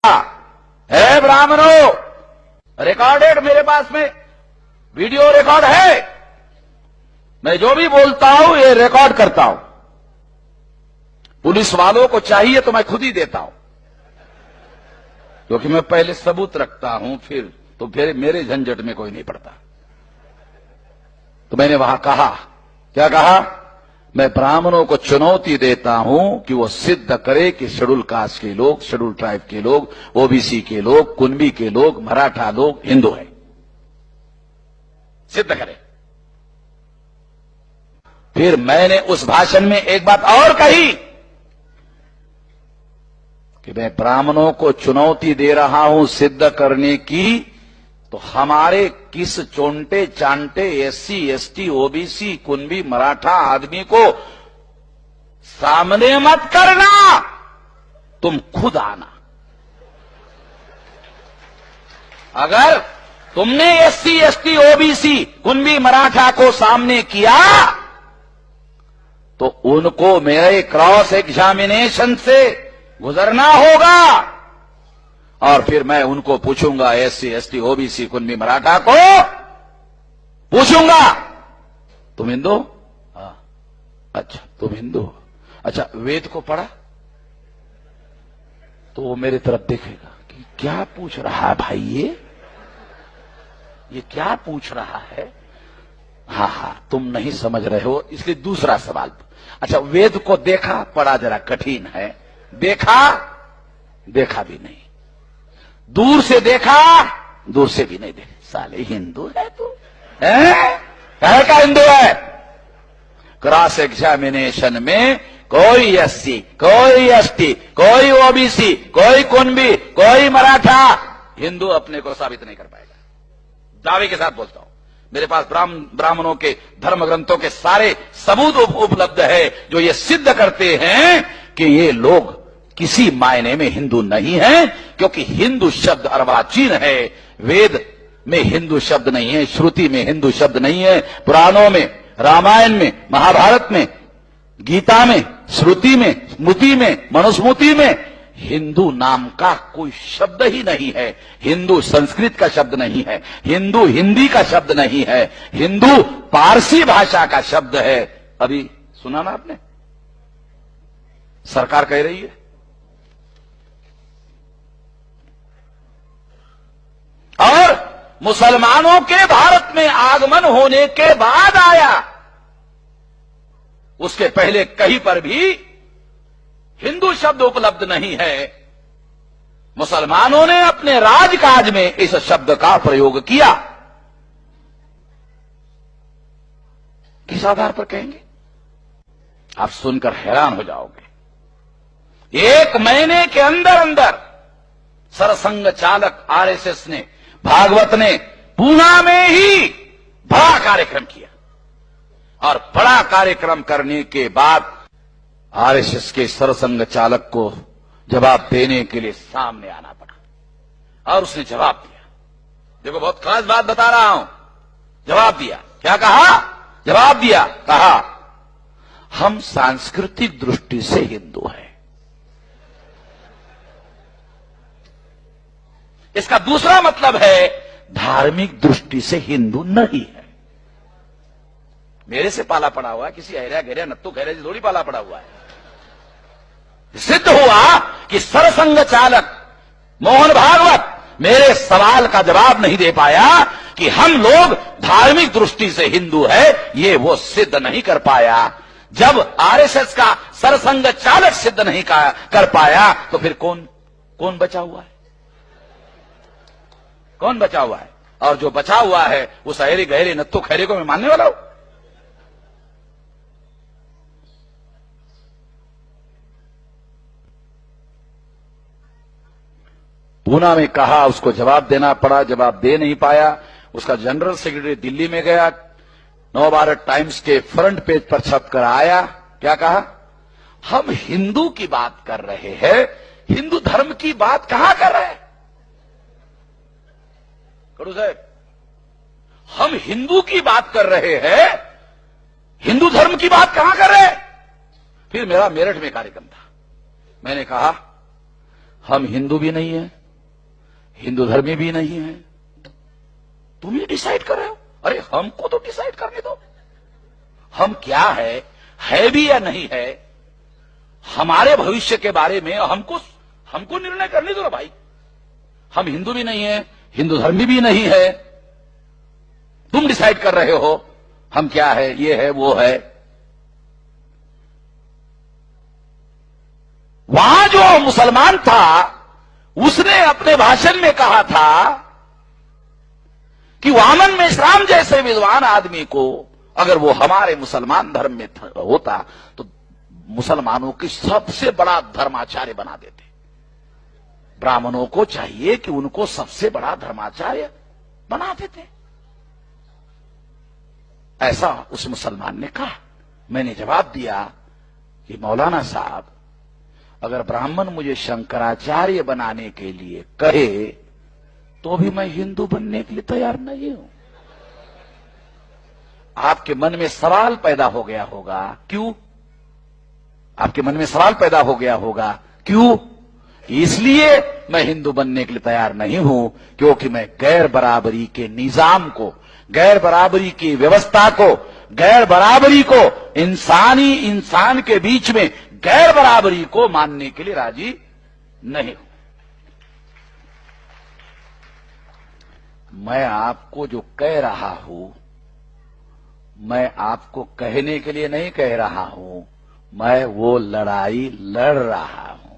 है ब्राह्मणों, रिकॉर्डेड मेरे पास में वीडियो रिकॉर्ड है। मैं जो भी बोलता हूं ये रिकॉर्ड करता हूं। पुलिस वालों को चाहिए तो मैं खुद ही देता हूं, क्योंकि मैं पहले सबूत रखता हूं, फिर मेरे झंझट में कोई नहीं पड़ता। तो मैंने वहां कहा, क्या कहा? मैं ब्राह्मणों को चुनौती देता हूं कि वो सिद्ध करे कि शेड्यूल कास्ट के लोग, शेड्यूल ट्राइब के लोग, ओबीसी के लोग, कुनबी के लोग, मराठा लोग हिंदू हैं। सिद्ध करे। फिर मैंने उस भाषण में एक बात और कही कि मैं ब्राह्मणों को चुनौती दे रहा हूं सिद्ध करने की, तो हमारे किस चोंटे चांटे एससी एसटी ओबीसी कुनबी मराठा आदमी को सामने मत करना, तुम खुद आना। अगर तुमने एससी एसटी ओबीसी कुनबी मराठा को सामने किया तो उनको मेरे क्रॉस एग्जामिनेशन से गुजरना होगा, और फिर मैं उनको पूछूंगा, एससी एसटी ओबीसी कुनबी मराठा को पूछूंगा, तुम हिंदू? हाँ। अच्छा तुम हिंदू हो? अच्छा वेद को पढ़ा? तो वो मेरी तरफ देखेगा कि क्या पूछ रहा है भाई, ये क्या पूछ रहा है। हाँ तुम नहीं समझ रहे हो, इसलिए दूसरा सवाल। अच्छा वेद को देखा? पढ़ा जरा कठिन है। देखा भी नहीं। दूर से देखा? दूर से भी नहीं देखा। साले हिंदू है तू? कहे का हिंदू है? क्रॉस एग्जामिनेशन में कोई एससी, कोई एसटी, कोई ओबीसी, कोई कुनबी, कोई मराठा हिंदू अपने को साबित नहीं कर पाएगा। दावे के साथ बोलता हूं, मेरे पास ब्राह्मणों के धर्म ग्रंथों के सारे सबूत उपलब्ध है जो ये सिद्ध करते हैं कि ये लोग किसी मायने में हिंदू नहीं है, क्योंकि हिंदू शब्द अर्वाचीन है। वेद में हिंदू शब्द नहीं है, श्रुति में हिंदू शब्द नहीं है, पुराणों में, रामायण में, महाभारत में, गीता में, श्रुति में, स्मृति में, मनुस्मृति में हिंदू नाम का कोई शब्द ही नहीं है। हिंदू संस्कृत का शब्द नहीं है, हिंदू हिंदी का शब्द नहीं है, हिंदू पारसी भाषा का शब्द है। अभी सुना ना आपने, सरकार कह रही है और मुसलमानों के भारत में आगमन होने के बाद आया, उसके पहले कहीं पर भी हिंदू शब्द उपलब्ध नहीं है। मुसलमानों ने अपने राजकाज में इस शब्द का प्रयोग किया। किस आधार पर कहेंगे? आप सुनकर हैरान हो जाओगे। 1 महीने के अंदर अंदर सरसंघ चालक आरएसएस ने, भागवत ने पूना में ही बड़ा कार्यक्रम किया, और बड़ा कार्यक्रम करने के बाद आरएसएस के सरसंघ चालक को जवाब देने के लिए सामने आना पड़ा, और उसने जवाब दिया। देखो बहुत खास बात बता रहा हूं। जवाब दिया। क्या कहा? जवाब दिया, कहा हम सांस्कृतिक दृष्टि से हिंदू हैं। इसका दूसरा मतलब है धार्मिक दृष्टि से हिंदू नहीं है। मेरे से पाला पड़ा हुआ है, किसी हैरा घेरा नत्तू खैरे से थोड़ी पाला पड़ा हुआ है। सिद्ध हुआ कि सरसंघ चालक मोहन भागवत मेरे सवाल का जवाब नहीं दे पाया कि हम लोग धार्मिक दृष्टि से हिंदू है, ये वो सिद्ध नहीं कर पाया। जब आरएसएस का सरसंघ चालक सिद्ध नहीं कर पाया तो फिर कौन बचा हुआ है? कौन बचा हुआ है? और जो बचा हुआ है उस हैरे गहरे नत्थु खैरे को मैं मानने वाला हूं? पूना में कहा, उसको जवाब देना पड़ा, जवाब दे नहीं पाया। उसका जनरल सेक्रेटरी दिल्ली में गया, नवभारत टाइम्स के फ्रंट पेज पर छपकर आया। क्या कहा? हम हिंदू की बात कर रहे हैं, हिंदू धर्म की बात कहां कर रहे हैं? करू साहब, हम हिंदू की बात कर रहे हैं, हिंदू धर्म की बात कहां कर रहे हैं? फिर मेरा मेरठ में कार्यक्रम था। मैंने कहा हम हिंदू भी नहीं है, हिंदू धर्मी भी नहीं है। तुम ही डिसाइड कर रहे हो। अरे हमको तो डिसाइड करने दो, हम क्या है भी या नहीं है। हमारे भविष्य के बारे में हमको निर्णय करने दो ना भाई। हम हिंदू भी नहीं है, हिंदू धर्मी भी नहीं है। तुम डिसाइड कर रहे हो हम क्या है, ये है वो है। वहां जो मुसलमान था उसने अपने भाषण में कहा था कि वामन मेश्राम जैसे विद्वान आदमी को अगर वो हमारे मुसलमान धर्म में होता तो मुसलमानों की सबसे बड़ा धर्माचार्य बना देते। ब्राह्मणों को चाहिए कि उनको सबसे बड़ा धर्माचार्य बना देते। ऐसा उस मुसलमान ने कहा। मैंने जवाब दिया कि मौलाना साहब, अगर ब्राह्मण मुझे शंकराचार्य बनाने के लिए कहे तो भी मैं हिंदू बनने के लिए तैयार नहीं हूं। आपके मन में सवाल पैदा हो गया होगा, क्यों? आपके मन में सवाल पैदा हो गया होगा, क्यों? इसलिए मैं हिंदू बनने के लिए तैयार नहीं हूं क्योंकि मैं गैर बराबरी के निजाम को, गैर बराबरी की व्यवस्था को, गैर बराबरी को, इंसान के बीच में गैर बराबरी को मानने के लिए राजी नहीं हूं। मैं आपको जो कह रहा हूं, मैं आपको कहने के लिए नहीं कह रहा हूं, मैं वो लड़ाई लड़ रहा हूं।